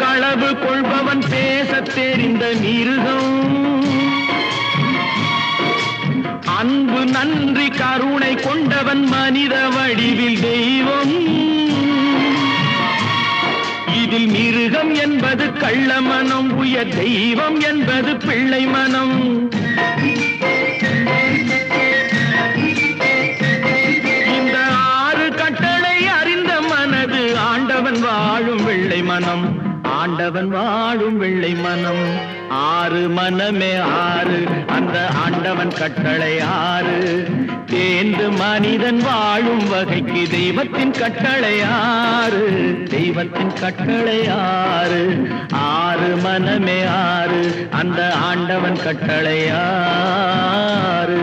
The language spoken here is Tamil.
களவு கொள்பவன் பேசத் தெரிந்த மிருகம். அன்பு நன்றி கருணை கொண்டவன் மனித வடிவில் தெய்வம். இதில் மிருகம் என்பது கள்ள மனம், உயர் தெய்வம் என்பது பிள்ளை மனம். இந்த 6 கட்டளை அறிந்த மனது ஆண்டவன் வாழும் வெள்ளை மனம், ஆண்டவன் வாழும் வெள்ளை மனம். 6 மனமே 6, அந்த ஆண்டவன் கட்டளை 6. தேர்ந்து மனிதன் வாழும் வகைக்கு தெய்வத்தின் கட்டளை 6, தெய்வத்தின் கட்டளை 6. 6 மனமே 6, அந்த ஆண்டவன் கட்டளை 6.